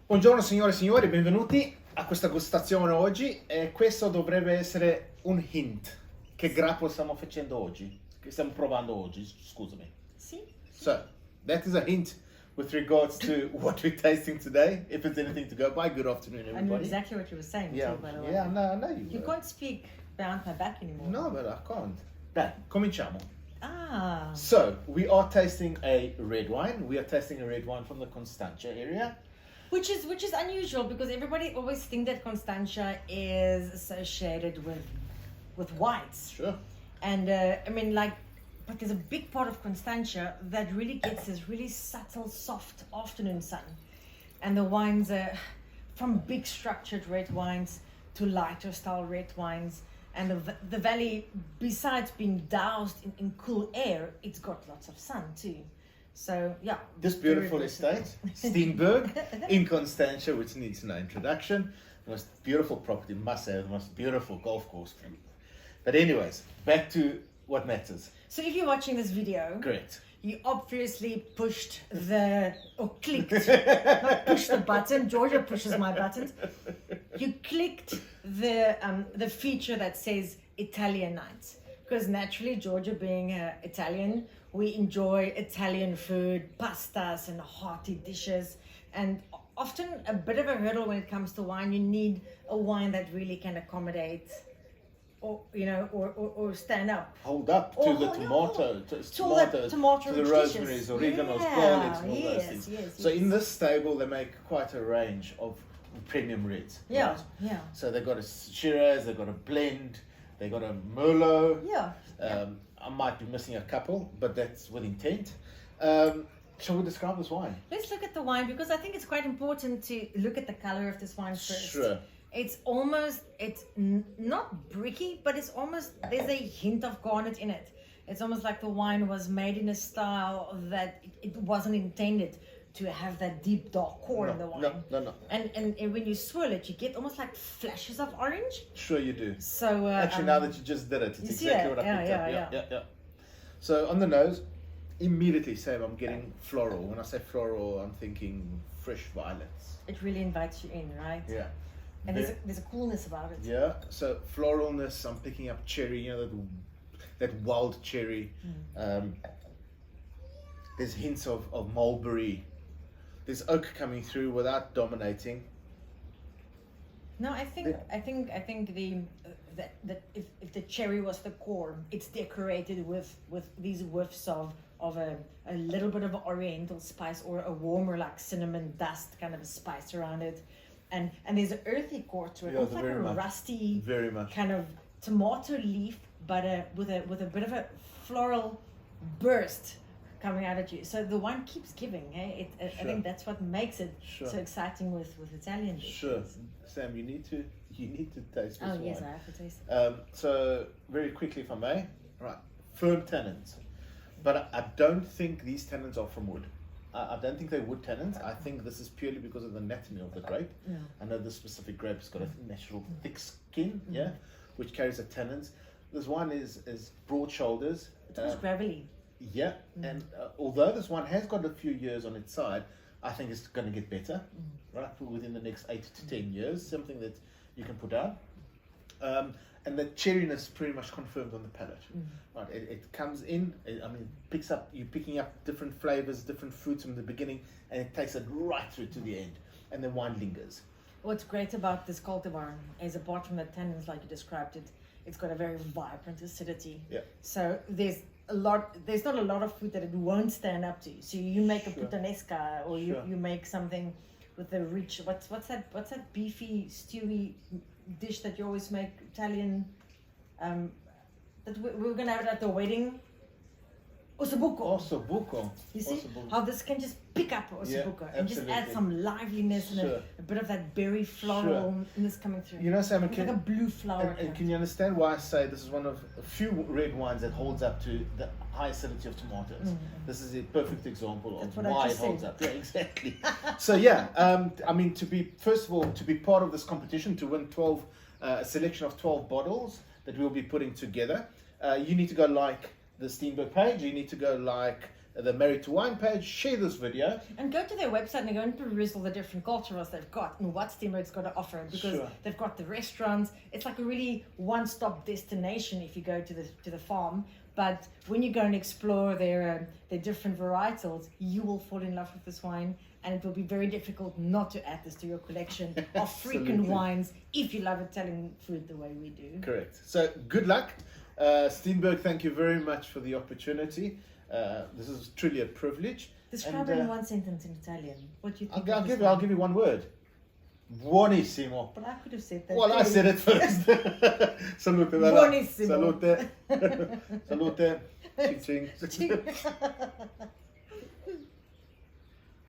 Buongiorno signore e signori, benvenuti a questa gustazione oggi e questo dovrebbe essere un hint. Che grappo stiamo facendo oggi? Che stiamo provando oggi, scusami. Sì. So, that is a hint with regards to what we're tasting today. If it's anything to go by, good afternoon I knew everybody. exactly what you were saying Yeah, too, by the way. yeah, no, You can't speak behind my back anymore. No, but I can't. Dai, cominciamo. Ah. So, we are tasting a red wine. We are tasting a red wine from the Constantia area. Which is unusual because everybody always think that Constantia is associated with whites. Sure. And but there's a big part of Constantia that really gets this really subtle, soft afternoon sun. And the wines are from big structured red wines to lighter style red wines. And the valley, besides being doused in cool air, it's got lots of sun too. So, yeah. This beautiful estate, Steenberg, in Constantia, which needs no introduction. The most beautiful property, must have the most beautiful golf course. But anyways, back to what matters. So if you're watching this video, Correct. you obviously pushed or clicked, not push the button, Georgio pushes my buttons. You clicked the feature that says Italian nights. Because naturally, Georgia being Italian, we enjoy Italian food, pastas and hearty dishes. And often a bit of a hurdle when it comes to wine, you need a wine that really can accommodate or stand up. Hold up to the tomato, to the rosemaries, oreganos, garlics, and all those things. So in this stable, they make quite a range of premium reds. Yeah, right? yeah. So they've got a Shiraz, they've got a blend, they got a Merlot. Yeah. I might be missing a couple, but that's with intent. Shall we describe this wine? Let's look at the wine because I think it's quite important to look at the color of this wine first. Sure. It's not bricky, but it's almost, there's a hint of garnet in it. It's almost like the wine was made in a style that it wasn't intended to have that deep dark core in the wine. No. And when you swirl it, you get almost like flashes of orange. Sure you do. So actually, now that you just did it, it's exactly what I picked up. Yeah. So on the nose, immediately, Sam, I'm getting floral. When I say floral, I'm thinking fresh violets. It really invites you in, right? Yeah. And there's a coolness about it. Yeah. So floralness, I'm picking up cherry. That wild cherry. There's hints of mulberry. There's oak coming through without dominating. No, I think that if the cherry was the core, it's decorated with these whiffs of a little bit of oriental spice or a warmer like cinnamon dust kind of a spice around it, and there's an earthy core to it, almost like a rusty kind of tomato leaf, but with a bit of a floral burst coming out at you. So the wine keeps giving. Hey, I think that's what makes it so exciting with Italian dishes. Sure, Sam, you need to taste this wine. Oh yes, I have to taste it. So very quickly, if I may, right, firm tannins, but I don't think these tannins are from wood. I don't think they're wood tannins. I think this is purely because of the anatomy of the grape. Yeah. I know this specific grape's got a natural thick skin, which carries the tannins. This one is broad shoulders. It's gravelly. Yeah, and although this one has got a few years on its side, I think it's going to get better, right, within the next 8 to 10 years, something that you can put down. And the cherryness pretty much confirmed on the palate. Right, it comes in, you're picking up different flavors, different fruits from the beginning, and it takes it right through to the end, and the wine lingers. What's great about this cultivar is, apart from the tannins like you described it, it's got a very vibrant acidity. Yeah. So there's not a lot of food that it won't stand up to. So you make a puttanesca, or you make something with a rich, what's that beefy stewy dish that you always make, Italian, that we're gonna have it at the wedding. Ossobuco. You see how this can just pick up ossobuco and just add some liveliness and a bit of that berry floralness coming through. You know, Sam, like a blue flower. And can you understand why I say this is one of a few red wines that holds up to the high acidity of tomatoes? This is a perfect example of why it holds up. Yeah, exactly. So to be part of this competition, to win a selection of 12 bottles that we'll be putting together, you need to go like the Steenberg page. You need to go like the Married to Wine page, share this video. And go to their website and go and peruse all the different cultures they've got and what Steenberg's got to offer, because Sure. they've got the restaurants. It's like a really one-stop destination if you go to the farm. But when you go and explore their different varietals, you will fall in love with this wine, and it will be very difficult not to add this to your collection of frequent wines if you love Italian food the way we do. Correct. So good luck. Steenberg, thank you very much for the opportunity. This is truly a privilege. Describe it in one sentence in Italian. What do you think? I'll give you one word. Buonissimo. But I could have said that. Well, I said it first. Salute. Buonissimo. Salute. Salute. Ching ching.